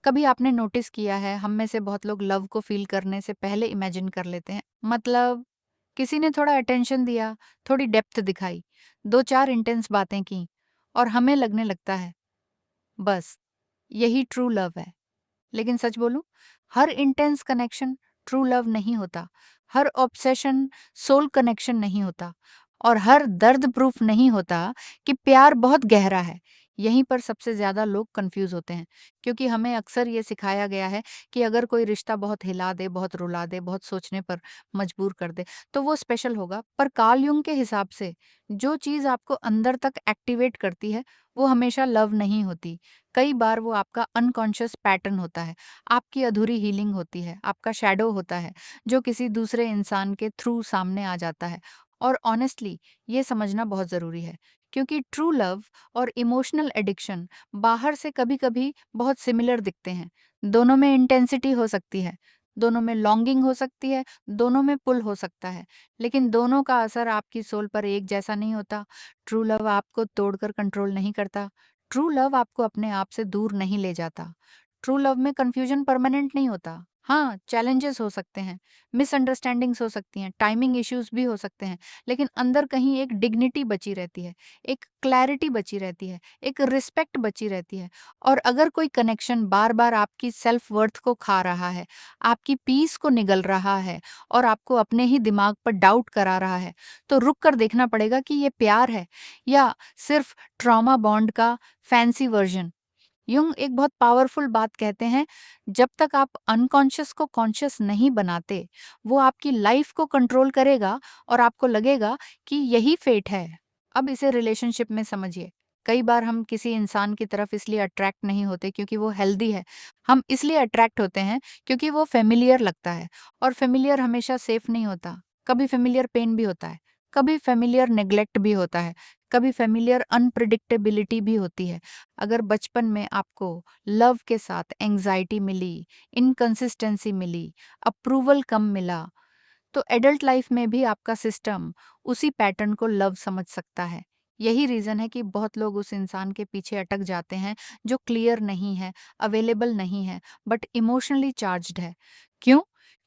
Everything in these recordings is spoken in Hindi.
कभी आपने नोटिस किया है हम में से बहुत लोग लव को फील करने से पहले इमेजिन कर लेते हैं। मतलब किसी ने थोड़ा अटेंशन दिया, थोड़ी डेप्थ दिखाई, 2-4 इंटेंस बातें की और हमें लगने लगता है बस यही ट्रू लव है। लेकिन सच बोलूं, हर इंटेंस कनेक्शन ट्रू लव नहीं होता। हर ऑब्सेशन सोल कनेक्शन नहीं होता और हर दर्द प्रूफ नहीं होता कि प्यार बहुत गहरा है। यहीं पर सबसे ज्यादा लोग कंफ्यूज होते हैं, क्योंकि हमें अक्सर ये सिखाया गया है कि अगर कोई रिश्ता बहुत हिला दे, बहुत रुला दे, बहुत सोचने पर मजबूर कर दे, तो वो स्पेशल होगा। पर कार्ल युंग के हिसाब से जो चीज आपको अंदर तक एक्टिवेट करती है वो हमेशा लव नहीं होती। कई बार वो आपका अनकॉन्शियस पैटर्न होता है, आपकी अधूरी हीलिंग होती है, आपका शैडो होता है जो किसी दूसरे इंसान के थ्रू सामने आ जाता है। और ऑनेस्टली ये समझना बहुत ज़रूरी है, क्योंकि ट्रू लव और इमोशनल एडिक्शन बाहर से कभी-कभी बहुत सिमिलर दिखते हैं। दोनों में इंटेंसिटी हो सकती है, दोनों में लॉन्गिंग हो सकती है, दोनों में पुल हो सकता है, लेकिन दोनों का असर आपकी सोल पर एक जैसा नहीं होता। ट्रू लव आपको तोड़कर कंट्रोल नहीं करता। ट्रू लव आपको अपने आप से दूर नहीं ले जाता। ट्रू लव में कंफ्यूजन परमानेंट नहीं होता। हाँ, चैलेंजेस हो सकते हैं, मिसअंडरस्टैंडिंग्स हो सकती हैं, टाइमिंग इश्यूज भी हो सकते हैं, लेकिन अंदर कहीं एक डिग्निटी बची रहती है, एक क्लैरिटी बची रहती है, एक रिस्पेक्ट बची रहती है। और अगर कोई कनेक्शन बार बार आपकी सेल्फ वर्थ को खा रहा है, आपकी पीस को निगल रहा है और आपको अपने ही दिमाग पर डाउट करा रहा है, तो रुक कर देखना पड़ेगा कि ये प्यार है या सिर्फ ट्रॉमा बॉन्ड का फैंसी वर्जन। युंग एक बहुत पावरफुल बात कहते हैं, जब तक आप अनकॉन्शियस को कॉन्शियस नहीं बनाते, वो आपकी लाइफ को कंट्रोल करेगा और आपको लगेगा कि यही फेट है। अब इसे रिलेशनशिप में समझिए। कई बार हम किसी इंसान की तरफ इसलिए अट्रैक्ट नहीं होते क्योंकि वो हेल्दी है। हम इसलिए अट्रैक्ट होते हैं क्योंकि वो फेमिलियर लगता है, और फेमिलियर हमेशा सेफ नहीं होता। कभी फेमिलियर पेन भी होता है, कभी फेमिलियर नेग्लेक्ट भी होता है, कभी फेमिलियर अनप्रिडिक्टेबिलिटी भी होती है। अगर बचपन में आपको लव के साथ एंजाइटी मिली, इनकंसिस्टेंसी मिली, अप्रूवल कम मिला, तो एडल्ट लाइफ में भी आपका सिस्टम उसी पैटर्न को लव समझ सकता है। यही रीजन है कि बहुत लोग उस इंसान के पीछे अटक जाते हैं जो क्लियर नहीं है, अवेलेबल नहीं है, बट इमोशनली चार्ज्ड है। क्यों?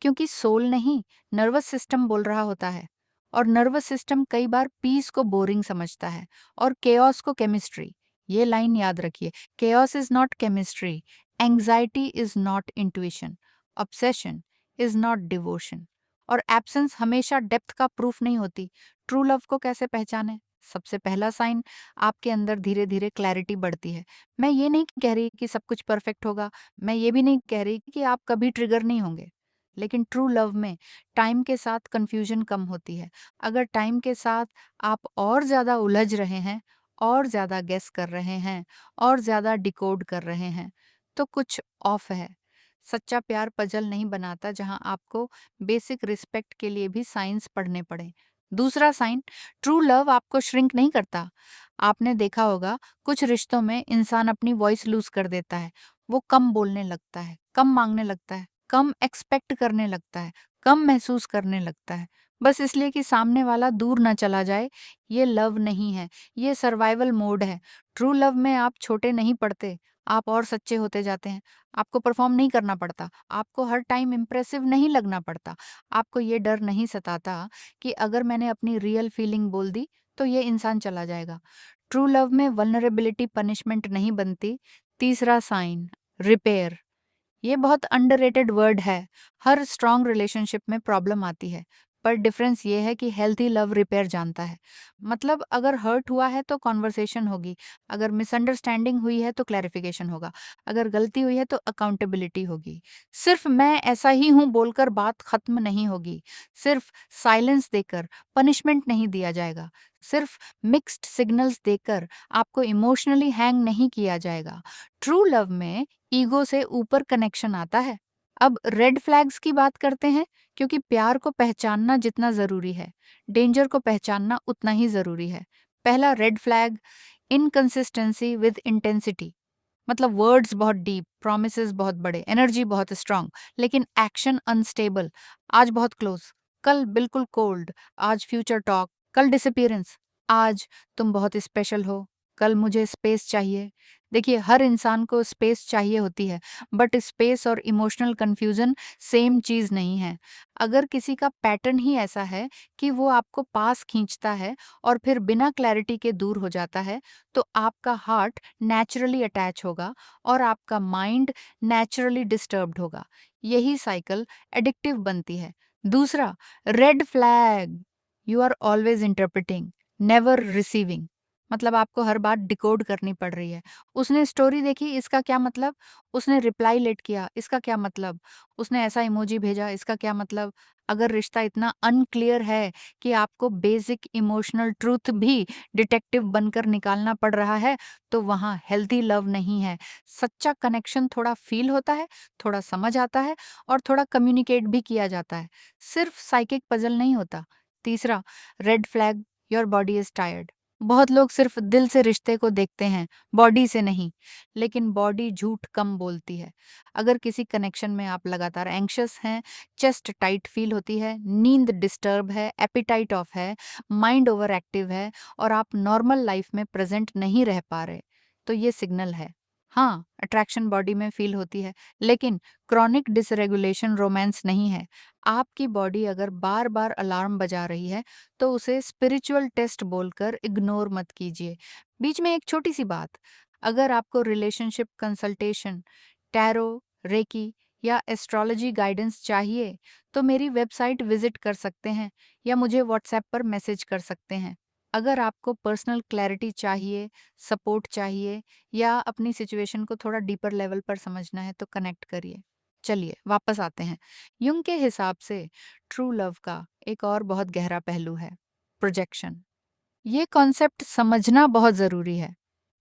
क्योंकि सोल नहीं, नर्वस सिस्टम बोल रहा होता है। और नर्वस सिस्टम कई बार पीस को बोरिंग समझता है और केओस को केमिस्ट्री। ये लाइन याद रखिए, chaos is not chemistry, anxiety is not intuition, obsession is not devotion, और एब्सेंस हमेशा डेप्थ का प्रूफ नहीं होती। ट्रू लव को कैसे पहचाने? सबसे पहला साइन, आपके अंदर धीरे धीरे क्लैरिटी बढ़ती है। मैं ये नहीं कह रही कि सब कुछ परफेक्ट होगा, मैं ये भी नहीं कह रही कि आप कभी ट्रिगर नहीं होंगे, लेकिन ट्रू लव में टाइम के साथ कंफ्यूजन कम होती है। अगर टाइम के साथ आप और ज़्यादा उलझ रहे हैं, और ज़्यादा गेस कर रहे हैं, और ज़्यादा डिकोड कर रहे हैं, तो कुछ ऑफ है। सच्चा प्यार पजल नहीं बनाता जहां आपको बेसिक रिस्पेक्ट के लिए भी साइंस पढ़ने पड़े। दूसरा साइन, ट्रू लव आपको श्रिंक नहीं करता। आपने देखा होगा कुछ रिश्तों में इंसान अपनी वॉइस लूज कर देता है। वो कम बोलने लगता है, कम मांगने लगता है, कम एक्सपेक्ट करने लगता है, कम महसूस करने लगता है, बस इसलिए कि सामने वाला दूर ना चला जाए। ये लव नहीं है, ये सर्वाइवल मोड है। ट्रू लव में आप छोटे नहीं पड़ते, आप और सच्चे होते जाते हैं। आपको परफॉर्म नहीं करना पड़ता, आपको हर टाइम इम्प्रेसिव नहीं लगना पड़ता, आपको ये डर नहीं सताता कि अगर मैंने अपनी रियल फीलिंग बोल दी तो ये इंसान चला जाएगा। ट्रू लव में वल्नरेबिलिटी पनिशमेंट नहीं बनती। तीसरा साइन, रिपेयर। ये बहुत अंडररेटेड वर्ड है। हर स्ट्रॉन्ग रिलेशनशिप में प्रॉब्लम आती है, पर डिफरेंस ये है कि हेल्थी लव रिपेयर जानता है। मतलब अगर हर्ट हुआ है तो कॉन्वर्सेशन होगी, अगर मिसअंडरस्टैंडिंग हुई है तो क्लैरिफिकेशन होगा, अगर गलती हुई है तो अकाउंटेबिलिटी होगी। सिर्फ मैं ऐसा ही हूं बोलकर बात खत्म नहीं होगी, सिर्फ साइलेंस देकर पनिशमेंट नहीं दिया जाएगा, सिर्फ मिक्स्ड सिग्नल्स देकर आपको इमोशनली हैंग नहीं किया जाएगा। ट्रू लव में ईगो से ऊपर कनेक्शन आता है। अब रेड फ्लैग्स की बात करते हैं, क्योंकि प्यार को पहचानना जितना जरूरी है, डेंजर को पहचानना उतना ही जरूरी है। पहला red flag, inconsistency with intensity. मतलब वर्ड्स बहुत डीप, प्रोमिसेस बहुत बड़े, एनर्जी बहुत स्ट्रांग, लेकिन एक्शन अनस्टेबल। आज बहुत क्लोज, कल बिल्कुल कोल्ड। आज फ्यूचर टॉक, कल डिसअपियरेंस। आज तुम बहुत स्पेशल हो, कल मुझे स्पेस चाहिए। देखिए, हर इंसान को स्पेस चाहिए होती है, बट स्पेस और इमोशनल कन्फ्यूजन सेम चीज़ नहीं है। अगर किसी का पैटर्न ही ऐसा है कि वो आपको पास खींचता है और फिर बिना क्लैरिटी के दूर हो जाता है, तो आपका हार्ट नेचुरली अटैच होगा और आपका माइंड नेचुरली डिस्टर्ब्ड होगा। यही साइकिल एडिक्टिव बनती है। दूसरा, red flag, you are always interpreting, never receiving. मतलब आपको हर बात डिकोड करनी पड़ रही है। उसने स्टोरी देखी, इसका क्या मतलब? उसने रिप्लाई लेट किया, इसका क्या मतलब? उसने ऐसा इमोजी भेजा, इसका क्या मतलब? अगर रिश्ता इतना अनक्लियर है कि आपको बेसिक इमोशनल ट्रूथ भी डिटेक्टिव बनकर निकालना पड़ रहा है, तो वहाँ हेल्थी लव नहीं है। सच्चा कनेक्शन थोड़ा फील होता है, थोड़ा समझ आता है और थोड़ा कम्युनिकेट भी किया जाता है। सिर्फ साइकिक पजल नहीं होता। तीसरा, red flag, your body is tired. बहुत लोग सिर्फ दिल से रिश्ते को देखते हैं, बॉडी से नहीं। लेकिन बॉडी झूठ कम बोलती है। अगर किसी कनेक्शन में आप लगातार एंग्शियस हैं, चेस्ट टाइट फील होती है, नींद डिस्टर्ब है, एपिटाइट ऑफ है, माइंड ओवर एक्टिव है और आप नॉर्मल लाइफ में प्रेजेंट नहीं रह पा रहे, तो ये सिग्नल है। हाँ, अट्रैक्शन बॉडी में फील होती है, लेकिन क्रॉनिक डिसरेगुलेशन रोमांस नहीं है। आपकी बॉडी अगर बार बार अलार्म बजा रही है, तो उसे स्पिरिचुअल टेस्ट बोलकर इग्नोर मत कीजिए। बीच में एक छोटी सी बात, अगर आपको रिलेशनशिप कंसल्टेशन, टैरो, रेकी या एस्ट्रोलॉजी गाइडेंस चाहिए, तो मेरी वेबसाइट विजिट कर सकते हैं या मुझे व्हाट्सएप पर मैसेज कर सकते हैं। अगर आपको पर्सनल क्लैरिटी चाहिए, सपोर्ट चाहिए या अपनी सिचुएशन को थोड़ा डीपर लेवल पर समझना है, तो कनेक्ट करिए। चलिए वापस आते हैं। युंग के हिसाब से ट्रू लव का एक और बहुत गहरा पहलू है, प्रोजेक्शन। ये कॉन्सेप्ट समझना बहुत ज़रूरी है।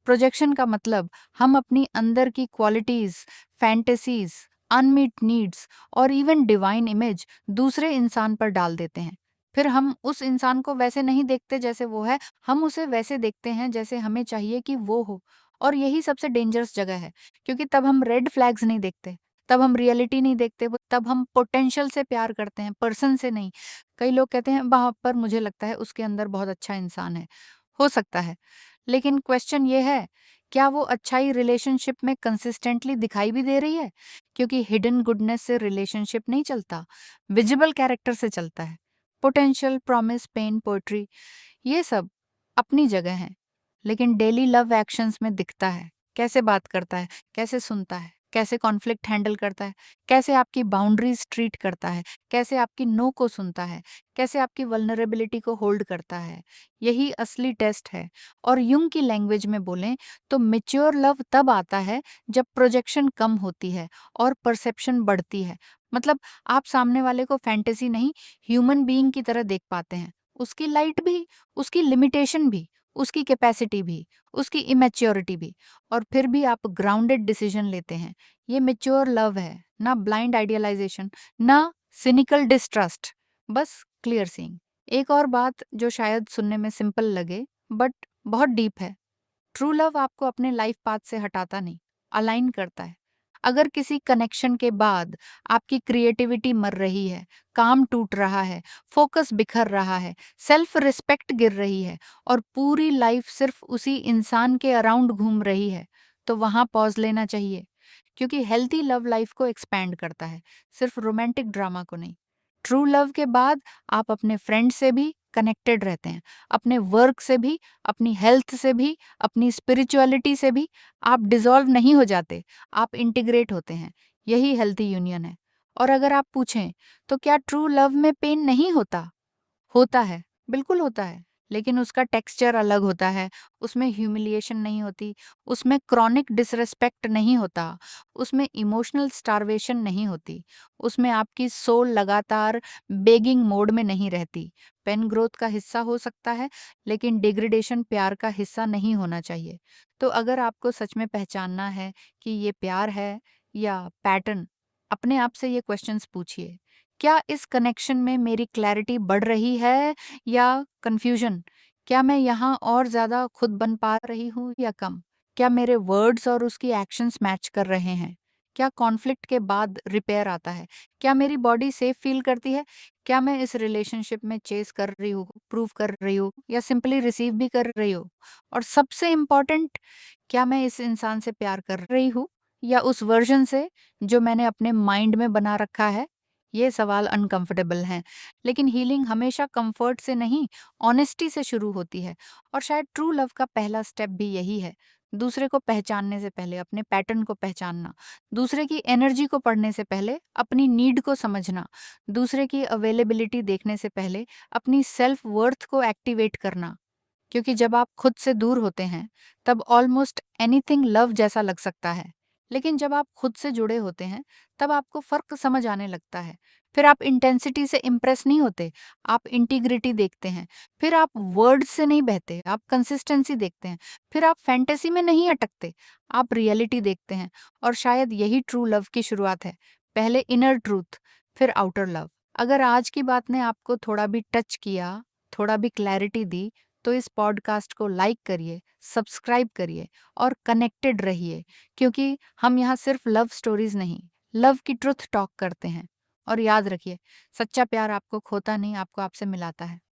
प्रोजेक्शन का मतलब हम अपनी अंदर की क्वालिटीज़, फैंटेसीज़, अनमीट नीड्स और इवन डिवाइन इमेज दूसरे इंसान पर डाल देते हैं। फिर हम उस इंसान को वैसे नहीं देखते जैसे वो है, हम उसे वैसे देखते हैं जैसे हमें चाहिए कि वो हो। और यही सबसे डेंजरस जगह है, क्योंकि तब हम रेड फ्लैग्स नहीं देखते, तब हम रियलिटी नहीं देखते, तब हम पोटेंशियल से प्यार करते हैं, पर्सन से नहीं। कई लोग कहते हैं वहाँ पर मुझे लगता है उसके अंदर बहुत अच्छा इंसान है। हो सकता है, लेकिन क्वेश्चन ये है, क्या वो अच्छाई रिलेशनशिप में कंसिस्टेंटली दिखाई भी दे रही है? क्योंकि हिडन गुडनेस से रिलेशनशिप नहीं चलता, विजिबल कैरेक्टर से चलता है। पोटेंशियल, प्रॉमिस, पेन, पोएट्री, ये सब अपनी जगह हैं, लेकिन डेली लव एक्शंस में दिखता है। कैसे बात करता है, कैसे सुनता है, कैसे कॉन्फ्लिक्ट हैंडल करता है, कैसे आपकी बाउंड्रीज ट्रीट करता है, कैसे आपकी नो को सुनता है, कैसे आपकी वल्नरेबिलिटी को होल्ड करता है। यही असली टेस्ट है। और युंग की लैंग्वेज में बोलें तो मेच्योर लव तब आता है जब प्रोजेक्शन कम होती है और परसेप्शन बढ़ती है। मतलब आप सामने वाले को फैंटेसी नहीं, ह्यूमन बीइंग की तरह देख पाते हैं। उसकी लाइट भी, उसकी लिमिटेशन भी, उसकी कैपेसिटी भी, उसकी इमेच्योरिटी भी, और फिर भी आप ग्राउंडेड डिसीजन लेते हैं। ये मेच्योर लव है, ना ब्लाइंड आइडियलाइजेशन, ना सिनिकल डिस्ट्रस्ट, बस क्लियर सीइंग। एक और बात जो शायद सुनने में सिंपल लगे, बट बहुत डीप है। ट्रू लव आपको अपने लाइफ पाथ से हटाता नहीं, अलाइन करता है। अगर किसी कनेक्शन के बाद आपकी क्रिएटिविटी मर रही है, काम टूट रहा है, फोकस बिखर रहा है, सेल्फ रिस्पेक्ट गिर रही है और पूरी लाइफ सिर्फ उसी इंसान के अराउंड घूम रही है, तो वहां पॉज लेना चाहिए। क्योंकि हेल्थी लव लाइफ को एक्सपैंड करता है, सिर्फ रोमांटिक ड्रामा को नहीं। ट्रू लव के बाद आप अपने फ्रेंड से भी कनेक्टेड रहते हैं, अपने वर्क से भी, अपनी हेल्थ से भी, अपनी स्पिरिचुअलिटी से भी। आप डिसॉल्व नहीं हो जाते, आप इंटीग्रेट होते हैं। यही हेल्थी यूनियन है। और अगर आप पूछें तो क्या ट्रू लव में पेन नहीं होता? होता है, बिल्कुल होता है, लेकिन उसका टेक्सचर अलग होता है। उसमें ह्यूमिलिएशन नहीं होती, उसमें क्रॉनिक डिसरिस्पेक्ट नहीं होता, उसमें इमोशनल स्टारवेशन नहीं होती, उसमें आपकी सोल लगातार बेगिंग मोड में नहीं रहती। पेन ग्रोथ का हिस्सा हो सकता है, लेकिन डिग्रेडेशन प्यार का हिस्सा नहीं होना चाहिए। तो अगर आपको सच में पहचानना है कि ये प्यार है या पैटर्न, अपने आप से ये क्वेश्चंस पूछिए। क्या इस कनेक्शन में मेरी क्लैरिटी बढ़ रही है या कंफ्यूजन? क्या मैं यहाँ और ज़्यादा खुद बन पा रही हूँ या कम? क्या मेरे वर्ड्स और उसकी एक्शंस मैच कर रहे हैं? क्या कॉन्फ्लिक्ट के बाद रिपेयर आता है? क्या मेरी बॉडी सेफ फील करती है? क्या मैं इस रिलेशनशिप में चेज़ कर रही हूँ, प्रूव कर रही हूँ या सिंपली रिसीव भी कर रही हूँ? और सबसे इम्पोर्टेंट, क्या मैं इस इंसान से प्यार कर रही हूँ या उस वर्ज़न से जो मैंने अपने माइंड में बना रखा है? ये सवाल अनकंफर्टेबल हैं, लेकिन हीलिंग हमेशा कंफर्ट से नहीं, ऑनेस्टी से शुरू होती है। और शायद ट्रू लव का पहला स्टेप भी यही है, दूसरे को पहचानने से पहले अपने पैटर्न को पहचानना, दूसरे की एनर्जी को पढ़ने से पहले अपनी नीड को समझना, दूसरे की अवेलेबिलिटी देखने से पहले अपनी सेल्फ वर्थ को एक्टिवेट करना। क्योंकि जब आप खुद से दूर होते हैं, तब ऑलमोस्ट एनीथिंग लव जैसा लग सकता है। लेकिन जब आप खुद से जुड़े होते हैं, तब आपको फ़र्क समझ आने लगता है। फिर आप इंटेंसिटी से इम्प्रेस नहीं होते, आप इंटीग्रिटी देखते हैं। फिर आप वर्ड्स से नहीं बहते, आप कंसिस्टेंसी देखते हैं। फिर आप फैंटेसी में नहीं अटकते, आप रियलिटी देखते हैं। और शायद यही ट्रू लव की शुरुआत है। पहले इनर ट्रूथ, फिर आउटर लव। अगर आज की बात ने आपको थोड़ा भी टच किया, थोड़ा भी क्लैरिटी दी, तो इस पॉडकास्ट को लाइक करिए, सब्सक्राइब करिए और कनेक्टेड रहिए, क्योंकि हम यहाँ सिर्फ लव स्टोरीज नहीं, लव की ट्रुथ टॉक करते हैं। और याद रखिए, सच्चा प्यार आपको खोता नहीं, आपको आपसे मिलाता है।